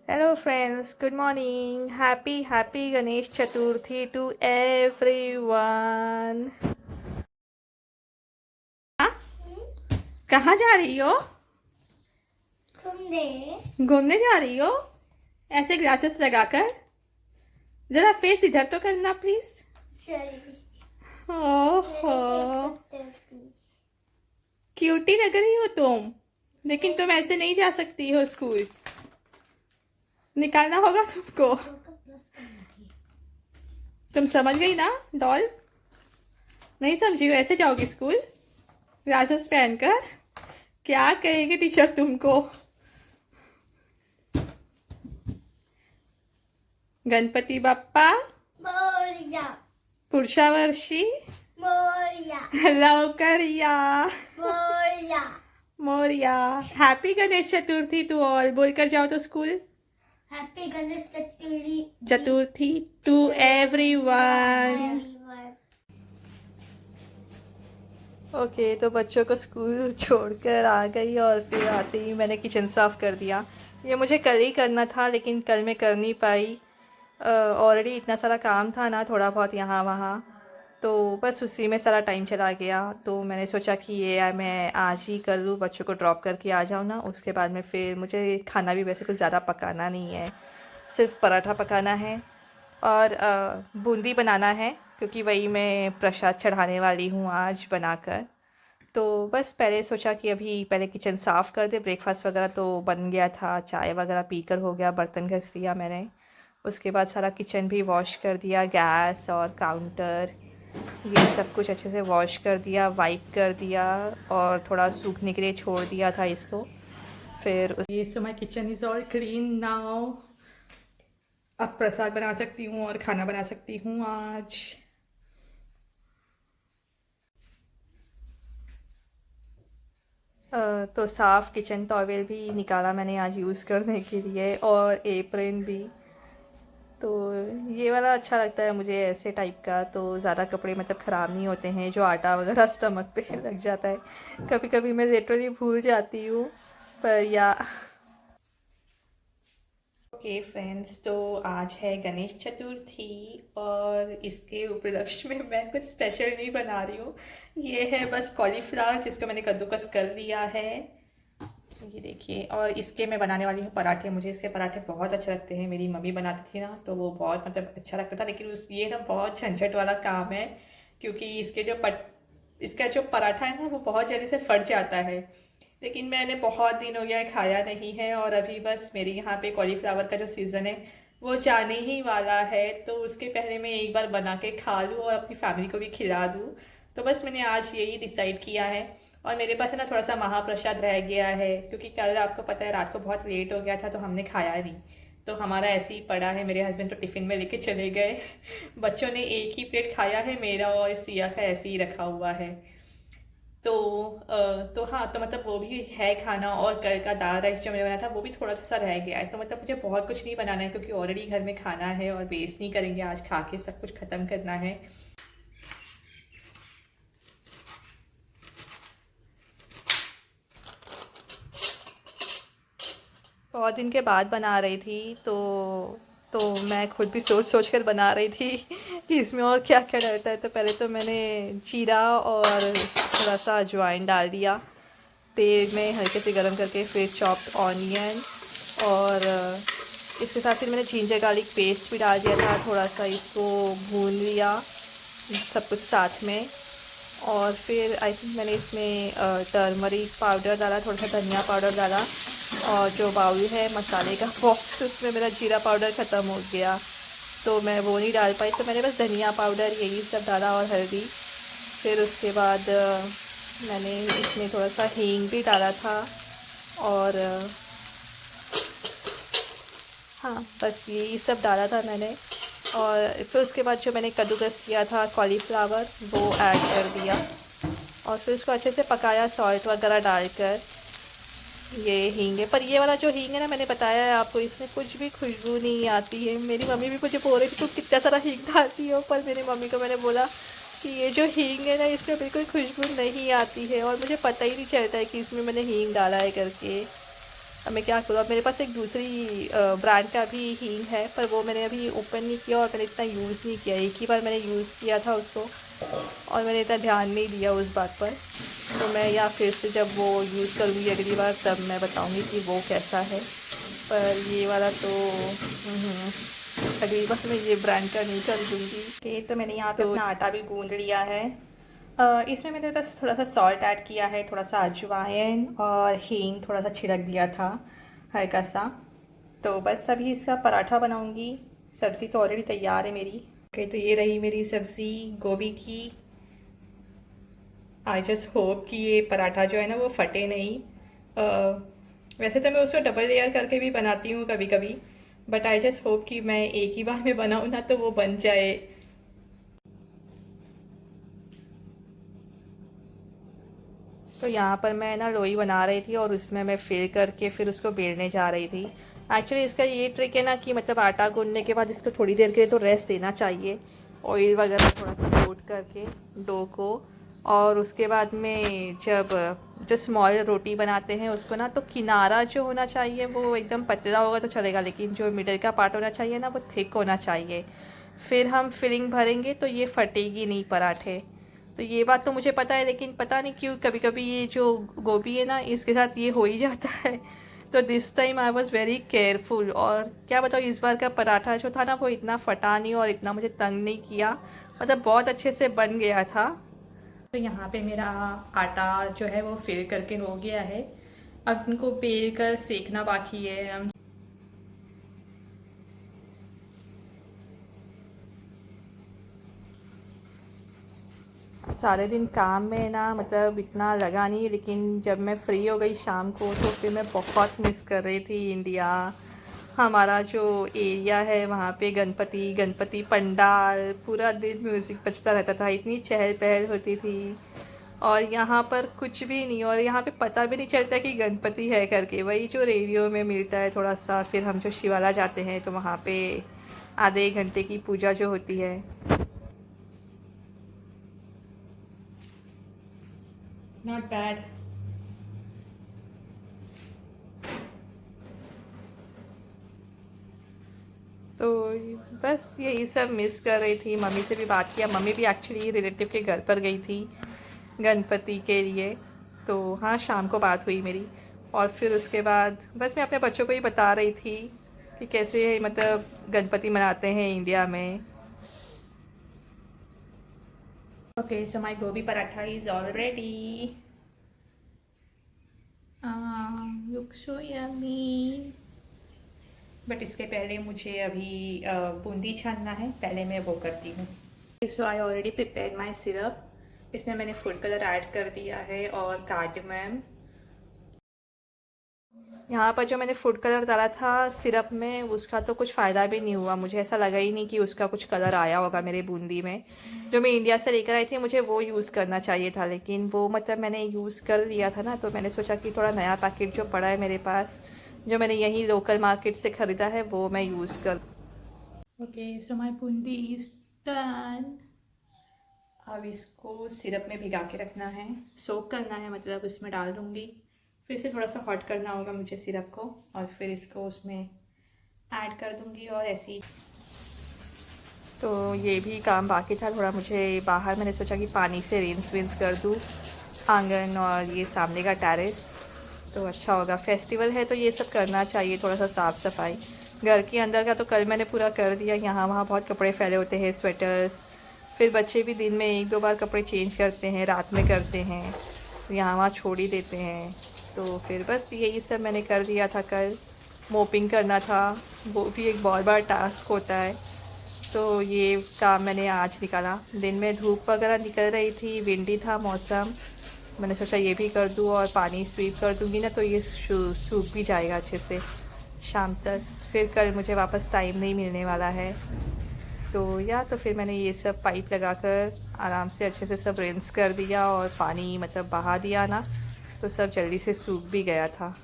Hello friends, good morning. Happy Ganesh Chaturthi to everyone. हाँ? कहाँ जा रही हो? घूमने जा रही हो? ऐसे ग्लासेस लगाकर जरा फेस इधर तो करना प्लीज। ओहो, क्यूटी लग रही हो तुम, लेकिन तुम ऐसे नहीं जा सकती हो स्कूल, निकालना होगा तुमको। तुम समझ गई ना डॉल? नहीं समझी हो? ऐसे जाओगी स्कूल ग्लासेस पहनकर? क्या कहेगी टीचर तुमको? गणपति बाप्पा मोरया पुढच्या वर्षी मोरया लवकर या. मोरया मोरया. Happy Ganesh Chaturthi to all बोलकर जाओ तो school. Happy Ganesh Chaturthi Chaturthi to everyone. Okay, तो बच्चों को स्कूल छोड़कर आ गई और फिर आते ही मैंने किचन साफ़ कर दिया. ये मुझे कल ही करना था लेकिन कल मैं कर नहीं पाई. ऑलरेडी इतना सारा काम था ना, थोड़ा बहुत यहाँ वहाँ, तो बस उसी में सारा टाइम चला गया. तो मैंने सोचा कि ये मैं आज ही कर लूँ, बच्चों को ड्रॉप करके आ जाऊँ ना. उसके बाद में फिर मुझे खाना भी वैसे कुछ ज़्यादा पकाना नहीं है, सिर्फ पराठा पकाना है और बूंदी बनाना है, क्योंकि वही मैं प्रसाद चढ़ाने वाली हूँ आज बनाकर. तो बस पहले सोचा कि अभी पहले किचन साफ़ कर दे. ब्रेकफास्ट वगैरह तो बन गया था, चाय वगैरह पीकर हो गया, बर्तन घस दिया मैंने. उसके बाद सारा किचन भी वॉश कर दिया, गैस और काउंटर ये सब कुछ अच्छे से वॉश कर दिया, वाइप कर दिया और थोड़ा सूखने के लिए छोड़ दिया था इसको. फिर ये so my kitchen is all clean now. अब प्रसाद बना सकती हूँ और खाना बना सकती हूँ आज. तो साफ़ किचन टॉवेल भी निकाला मैंने आज यूज़ करने के लिए और एप्रन भी. तो ये वाला अच्छा लगता है मुझे ऐसे टाइप का, तो ज़्यादा कपड़े मतलब ख़राब नहीं होते हैं. जो आटा वगैरह स्टमक पे लग जाता है, कभी कभी मैं लिटरली भूल जाती हूँ. पर या ओके फ्रेंड्स, तो आज है गणेश चतुर्थी और इसके उपलक्ष्य में मैं कुछ स्पेशल नहीं बना रही हूँ. ये है बस कॉलीफ्लावर जिसको मैंने कद्दूकस कर लिया है, ये देखिए. और इसके मैं बनाने वाली हूँ पराठे. मुझे इसके पराठे बहुत अच्छे लगते हैं, मेरी मम्मी बनाती थी ना तो वो बहुत मतलब अच्छा लगता था. लेकिन उस ये ना बहुत झंझट वाला काम है, क्योंकि इसका जो पराठा है ना वो बहुत जल्दी से फट जाता है. लेकिन मैंने बहुत दिन हो गया खाया नहीं है और अभी बस मेरे यहाँ पे कॉलीफ्लावर का जो सीज़न है वो जाने ही वाला है, तो उसके पहले मैं एक बार बना के खा लूँ और अपनी फैमिली को भी खिला दूँ. तो बस मैंने आज यही डिसाइड किया है. और मेरे पास है ना थोड़ा सा महाप्रसाद रह गया है, क्योंकि कल आपको पता है रात को बहुत लेट हो गया था तो हमने खाया नहीं. तो हमारा ऐसे ही पड़ा है. मेरे हस्बैंड तो टिफ़िन में लेके चले गए. बच्चों ने एक ही प्लेट खाया है, मेरा और सिया का ऐसे ही रखा हुआ है. तो तो हाँ, तो मतलब वो भी है खाना. और कल का दाल राइस जो मैंने बनाया था वो भी थोड़ा सा रह गया है. तो मतलब मुझे बहुत कुछ नहीं बनाना है, क्योंकि ऑलरेडी घर में खाना है और वेस्ट नहीं करेंगे. आज खा के सब कुछ ख़त्म करना है. बहुत दिन के बाद बना रही थी, तो मैं खुद भी सोच सोच कर बना रही थी कि इसमें और क्या क्या डलता है. तो पहले तो मैंने जीरा और थोड़ा सा अजवाइन डाल दिया तेल में हल्के से गरम करके. फिर चॉप्ड ऑनियन और इसके साथ फिर मैंने जिंजर गार्लिक पेस्ट भी डाल दिया था. थोड़ा सा इसको भून लिया सब कुछ साथ में. और फिर आई थिंक मैंने इसमें टर्मरिक पाउडर डाला, थोड़ा सा धनिया पाउडर डाला. और जो बाउल है मसाले का बॉक्स, उसमें मेरा जीरा पाउडर ख़त्म हो गया तो मैं वो नहीं डाल पाई. तो मैंने बस धनिया पाउडर यही सब डाला और हल्दी. फिर उसके बाद मैंने इसमें थोड़ा सा हींग भी डाला था. और हाँ, बस यही सब डाला था मैंने. और फिर उसके बाद जो मैंने कद्दूकस किया था कॉलीफ्लावर वो ऐड कर दिया और फिर उसको अच्छे से पकाया सॉल्ट वगैरह डालकर. ये हींग है, पर ये वाला जो हींग है ना, मैंने बताया है आपको, इसमें कुछ भी खुशबू नहीं आती है. मेरी मम्मी भी मुझे बोल रही थी तो कितना सारा हींग डालती हो, पर मेरी मम्मी को मैंने बोला कि ये जो हींग है ना इसमें बिल्कुल खुशबू नहीं आती है और मुझे पता ही नहीं चलता है कि इसमें मैंने हींग डाला है करके. अब मैं क्या करूँ। अब मेरे पास एक दूसरी ब्रांड का भी हींग है, पर वो मैंने अभी ओपन नहीं किया और मैंने इतना यूज़ नहीं किया। एक ही बार मैंने यूज़ किया था उसको और मैंने इतना ध्यान नहीं दिया उस बात पर। तो मैं या फिर से जब वो यूज़ करूँगी अगली बार तब मैं बताऊँगी कि वो कैसा है। पर ये वाला तो अगली बार मैं ये ब्रांड का नहीं खरीदूँगी। ओके, तो मैंने यहाँ पे अपना आटा भी गूँध लिया है। इसमें मैंने बस थोड़ा सा सॉल्ट ऐड किया है, थोड़ा सा अजवाइन और हींग थोड़ा सा छिड़क दिया था हल्का सा। तो बस अभी इसका पराठा बनाऊंगी। सब्ज़ी तो ऑलरेडी तैयार है मेरी। ओके, तो ये रही मेरी सब्ज़ी गोभी की। आई जस्ट होप कि ये पराठा जो है ना वो फटे नहीं। वैसे तो मैं उसको डबल लेयर करके भी बनाती हूँ कभी कभी, बट आई जस्ट होप कि मैं एक ही बार में बनाऊँ ना तो वो बन जाए। तो यहाँ पर मैं ना लोई बना रही थी और उसमें मैं फिल करके फिर उसको बेलने जा रही थी। एक्चुअली इसका ये ट्रिक है ना कि मतलब आटा गूंदने के बाद इसको थोड़ी देर के लिए तो रेस्ट देना चाहिए, ऑयल वगैरह थोड़ा सा कोट करके डो को। और उसके बाद में जब जो स्मॉल रोटी बनाते हैं उसको ना, तो किनारा जो होना चाहिए वो एकदम पतला होगा तो चलेगा, लेकिन जो मिडल का पार्ट होना चाहिए ना वो थिक होना चाहिए। फिर हम फिलिंग भरेंगे तो ये फटेगी नहीं पराठे। तो ये बात तो मुझे पता है, लेकिन पता नहीं क्यों कभी कभी ये जो गोभी है ना इसके साथ ये हो ही जाता है। तो this time I was very careful. और क्या बताऊँ, इस बार का पराठा जो था ना वो इतना फटा नहीं और इतना मुझे तंग नहीं किया, मतलब बहुत अच्छे से बन गया था। तो यहाँ पे मेरा आटा जो है वो फिल करके हो गया है। अब इनको बेल कर सेकना बाकी है। सारे दिन काम में ना मतलब इतना लगा नहीं, लेकिन जब मैं फ्री हो गई शाम को तो फिर मैं बहुत मिस कर रही थी इंडिया। हमारा जो एरिया है वहाँ पे गणपति गणपति पंडाल, पूरा दिन म्यूज़िक बजता रहता था, इतनी चहल पहल होती थी। और यहाँ पर कुछ भी नहीं, और यहाँ पे पता भी नहीं चलता कि गणपति है करके, वही जो रेडियो में मिलता है थोड़ा सा। फिर हम जो शिवाला जाते हैं तो वहाँ पे आधे एक घंटे की पूजा जो होती है। Not bad. तो बस यही सब मिस कर रही थी। मम्मी से भी बात किया, मम्मी भी एक्चुअली रिलेटिव के घर पर गई थी गणपति के लिए। तो हाँ, शाम को बात हुई मेरी। और फिर उसके बाद बस मैं अपने बच्चों को ही बता रही थी कि कैसे मतलब गणपति मनाते हैं इंडिया में। ओके, सो माय गोभी paratha is all ready. Look so yummy. But इसके पहले मुझे अभी बूंदी छानना है, पहले मैं वो करती हूँ। So I already prepare my syrup. इसमें मैंने फूड कलर ऐड कर दिया है और कार्डमम। यहाँ पर जो मैंने फूड कलर डाला था सिरप में उसका तो कुछ फ़ायदा भी नहीं हुआ। मुझे ऐसा लगा ही नहीं कि उसका कुछ कलर आया होगा मेरे बूंदी में। जो मैं इंडिया से लेकर आई थी मुझे वो यूज़ करना चाहिए था, लेकिन वो मतलब मैंने यूज़ कर लिया था ना, तो मैंने सोचा कि थोड़ा नया पैकेट जो पड़ा है मेरे पास, जो मैंने यहीं लोकल मार्केट से ख़रीदा है, वो मैं यूज़ कर। Okay, so my Bundi is done. अब इसको सिरप में भिगा के रखना है, सोक करना है, मतलब उसमें डाल दूँगी। फिर से थोड़ा सा हॉट करना होगा मुझे सिरप को, और फिर इसको उसमें ऐड कर दूँगी और ऐसे ही। तो ये भी काम बाकी था थोड़ा मुझे बाहर, मैंने सोचा कि पानी से रिंस विंस कर दूँ आंगन और ये सामने का टेरेस, तो अच्छा होगा। फेस्टिवल है तो ये सब करना चाहिए, थोड़ा सा साफ़ सफाई। घर के अंदर का तो कल मैंने पूरा कर दिया, यहाँ वहाँ बहुत कपड़े फैले होते हैं, स्वेटर्स। फिर बच्चे भी दिन में एक दो बार कपड़े चेंज करते हैं, रात में करते हैं, तो यहाँ वहाँ छोड़ ही देते हैं। तो फिर बस यही सब मैंने कर दिया था कल। मोपिंग करना था, वो भी एक बहुत बड़ा टास्क होता है, तो ये काम मैंने आज निकाला। दिन में धूप वगैरह निकल रही थी, विंडी था मौसम, मैंने सोचा ये भी कर दूँ और पानी स्वीप कर दूँगी ना तो ये सूख भी जाएगा अच्छे से शाम तक। फिर कल मुझे वापस टाइम नहीं मिलने वाला है, तो फिर मैंने ये सब पाइप लगाकर आराम से अच्छे से सब रिंस कर दिया और पानी मतलब बहा दिया ना, तो सब जल्दी से सूख भी गया था।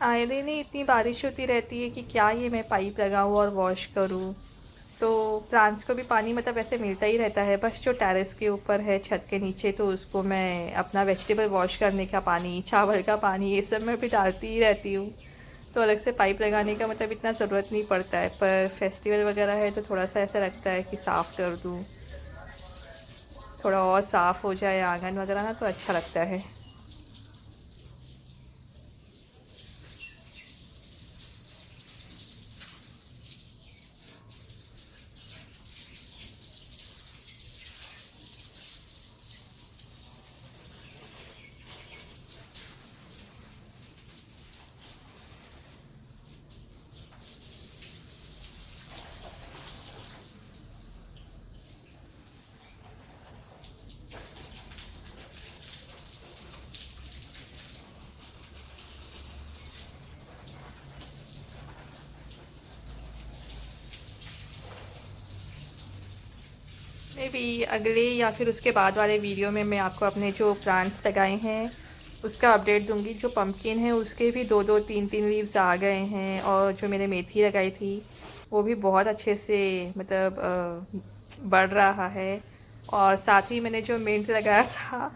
आए दिन ही इतनी बारिश होती रहती है कि क्या ये मैं पाइप लगाऊँ और वॉश करूँ। तो प्लांट्स को भी पानी मतलब वैसे मिलता ही रहता है, बस जो टेरेस के ऊपर है छत के नीचे, तो उसको मैं अपना वेजिटेबल वॉश करने का पानी, चावल का पानी, ये सब मैं भी डालती ही रहती हूँ। तो अलग से पाइप लगाने का मतलब इतना ज़रूरत नहीं पड़ता है, पर फेस्टिवल वगैरह है तो थोड़ा सा ऐसा लगता है कि साफ़ कर दूँ, थोड़ा और साफ़ हो जाए आंगन वगैरह ना, तो अच्छा लगता है। मे बी अगले या फिर उसके बाद वाले वीडियो में मैं आपको अपने जो प्लांट्स लगाए हैं उसका अपडेट दूंगी। जो पम्पकिन है उसके भी दो दो तीन तीन लीव्स आ गए हैं, और जो मैंने मेथी लगाई थी वो भी बहुत अच्छे से मतलब बढ़ रहा है। और साथ ही मैंने जो मिंट लगाया था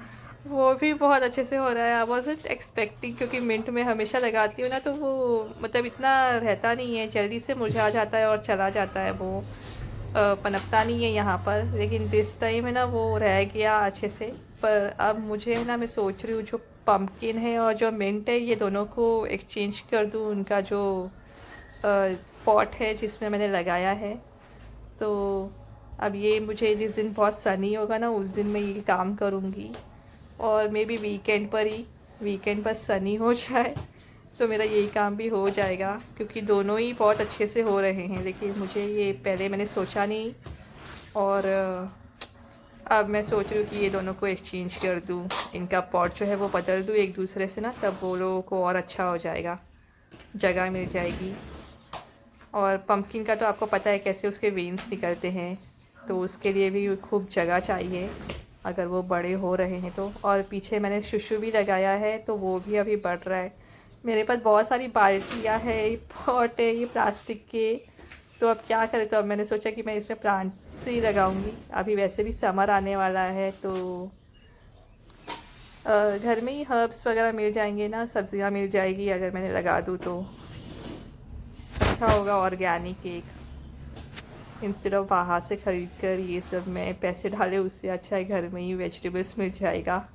वो भी बहुत अच्छे से हो रहा है। आई वॉज़न्ट एक्सपेक्टिंग, क्योंकि मिंट में हमेशा लगाती हूँ ना तो वो मतलब इतना रहता नहीं है, जल्दी से मुरझा जाता है और चला जाता है, वो पनपता नहीं है यहाँ पर। लेकिन दिस टाइम है ना वो रह गया अच्छे से। पर अब मुझे है ना, मैं सोच रही हूँ जो पम्पकिन है और जो मिंट है ये दोनों को एक्सचेंज कर दूँ, उनका जो पॉट है जिसमें मैंने लगाया है। तो अब ये मुझे जिस दिन बहुत सनी होगा ना उस दिन मैं ये काम करूँगी, और मे बी वीकेंड पर सनी हो जाए तो मेरा यही काम भी हो जाएगा, क्योंकि दोनों ही बहुत अच्छे से हो रहे हैं। लेकिन मुझे ये पहले मैंने सोचा नहीं, और अब मैं सोच रही हूँ कि ये दोनों को एक्सचेंज कर दूँ, इनका पॉट जो है वो बदल दूँ एक दूसरे से ना, तब वो लोगों को और अच्छा हो जाएगा, जगह मिल जाएगी। और पम्पकिन का तो आपको पता है कैसे उसके वेन्स निकलते हैं, तो उसके लिए भी खूब जगह चाहिए अगर वो बड़े हो रहे हैं तो। और पीछे मैंने शुशु भी लगाया है तो वो भी अभी बढ़ रहा है। मेरे पास बहुत सारी बाल्टियाँ है, पॉट है ये प्लास्टिक के, तो अब क्या करें। तो अब मैंने सोचा कि मैं इसमें प्लांट से ही लगाऊंगी। अभी वैसे भी समर आने वाला है तो घर में ही हर्ब्स वगैरह मिल जाएंगे ना, सब्जियां मिल जाएगी अगर मैंने लगा दूँ तो अच्छा होगा। ऑर्गेनिक एक, इंस्टेड ऑफ बाहर से ख़रीद कर ये सब मैं पैसे डाले, उससे अच्छा है घर में ही वेजिटेबल्स मिल जाएगा।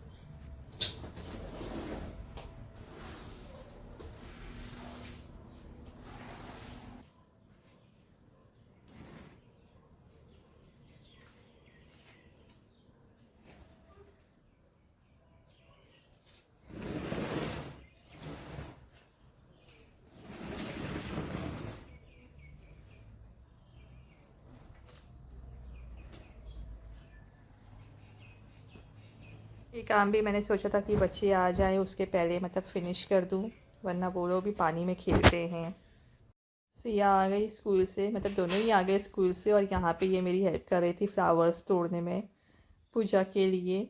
ये काम भी मैंने सोचा था कि बच्चे आ जाएं उसके पहले मतलब फ़िनिश कर दूं, वरना वो लोग भी पानी में खेलते हैं। सिया आ गई स्कूल से, मतलब दोनों ही आ गए स्कूल से, और यहाँ पे ये मेरी हेल्प कर रही थी फ्लावर्स तोड़ने में पूजा के लिए।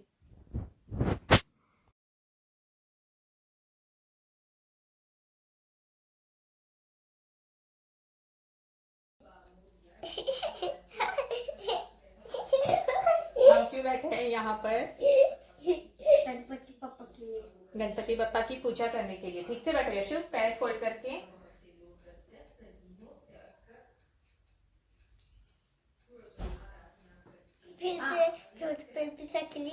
हम क्यों बैठे हैं यहाँ पर? गणपति पापा के लिए। गणपति बप्पा की पूजा करने के लिए। ठीक से बैठो यशु, पैर फोल्ड करके। फिर से छोटे पे पिसा के लिए।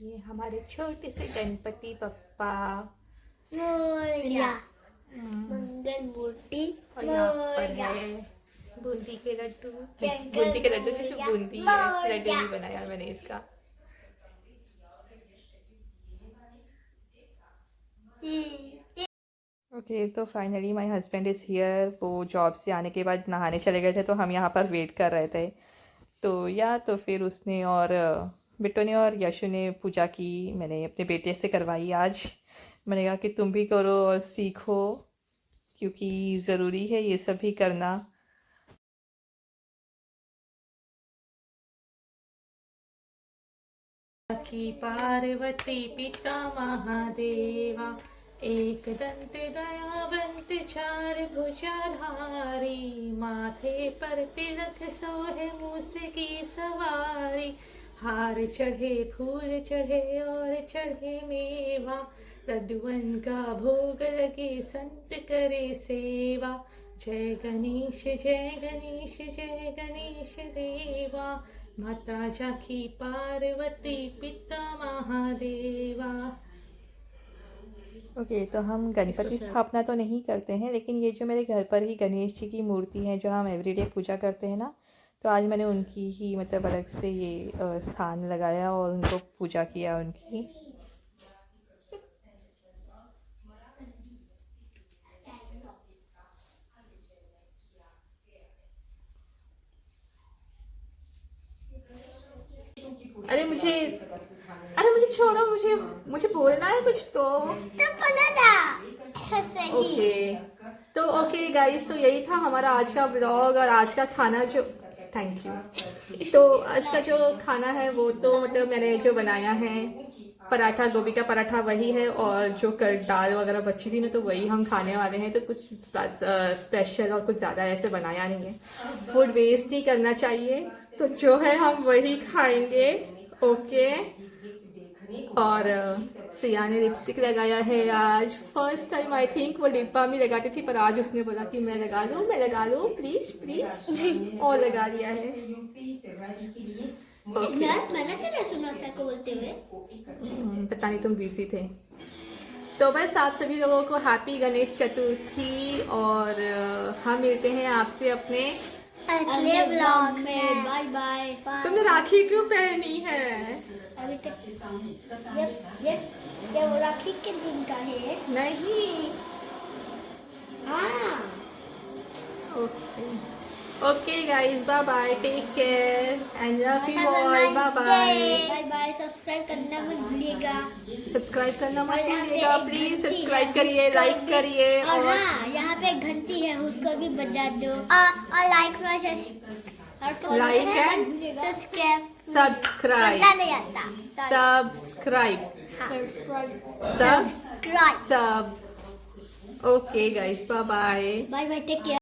ये हमारे छोटे से गणपति बप्पा। मोरया मंगल मूर्ति और यहाँ पर मोरया। है बूंदी के लड्डू। जंगल बूंदी के लड्डू जैसे मोरया, बूंदी है, लड्डू मोरया। नहीं बनाया मैंने इसका। ओके, तो finally my husband is here. वो जॉब से आने के बाद नहाने चले गए थे तो हम यहाँ पर वेट कर रहे थे। तो तो फिर उसने और बिट्टू ने और यशु ने पूजा की, मैंने अपने बेटे से करवाई आज। मैंने कहा कि तुम भी करो और सीखो, क्योंकि ज़रूरी है ये सब भी करना। की पार्वती पिता महादेवा, एक दंत दयावंत चार भुजाधारी, माथे पर तिलक सोहे मूस की सवारी। हार चढ़े फूल चढ़े और चढ़े मेवा, लड्डुअन का भोग लगे संत करे सेवा। जय गणेश जय गणेश जय गणेश देवा, माता जाकी पार्वती पिता महादेवा। ओके तो हम गणपति स्थापना तो नहीं करते हैं, लेकिन ये जो मेरे घर पर ही गणेश जी की मूर्ति है जो हम एवरीडे पूजा करते हैं ना, तो आज मैंने उनकी ही मतलब अलग से ये स्थान लगाया और उनको पूजा किया उनकी। अरे मुझे छोड़ो, मुझे बोलना है कुछ तो बोला था ओके। तो ओके गाइस, तो यही था हमारा आज का ब्लॉग और आज का खाना जो थैंक यू। तो आज का जो खाना है वो तो मतलब मैंने जो बनाया है पराठा, गोभी का पराठा वही है, और जो दाल वगैरह बची थी ना तो वही हम खाने वाले हैं। तो कुछ स्पेशल और कुछ ज़्यादा ऐसे बनाया नहीं है। फूड वेस्ट नहीं करना चाहिए, तो जो है हम वही खाएंगे। ओके। और सिया ने लिपस्टिक लगाया है आज फर्स्ट टाइम। आई थिंक वो लिप बाम ही लगाती थी, पर आज उसने बोला कि मैं लगा लूँ प्लीज प्लीज, और लगा लिया है। मैंने तेरे सुना को बोलते हुए। पता नहीं, तुम बिजी थे। तो बस आप सभी लोगों को हैप्पी गणेश चतुर्थी, और हम मिलते हैं आपसे अपने अगले ब्लॉग में। Bye bye. तुमने राखी क्यों पहनी है? अभी तक ये वो राखी के दिन का है। नहीं। हाँ। Okay guys, bye bye, take care and love you all. Bye bye. Bye bye. Subscribe करना मत भूलिएगा। सब्सक्राइब करना मत भूलिएगा, प्लीज सब्सक्राइब करिए, लाइक करिए, और हाँ, यहाँ पे घंटी है उसको भी बजा दो। और लाइक लाइक एंड सब्सक्राइब नहीं आता। Subscribe subscribe. सब। Okay guys, bye bye. Bye bye, take care.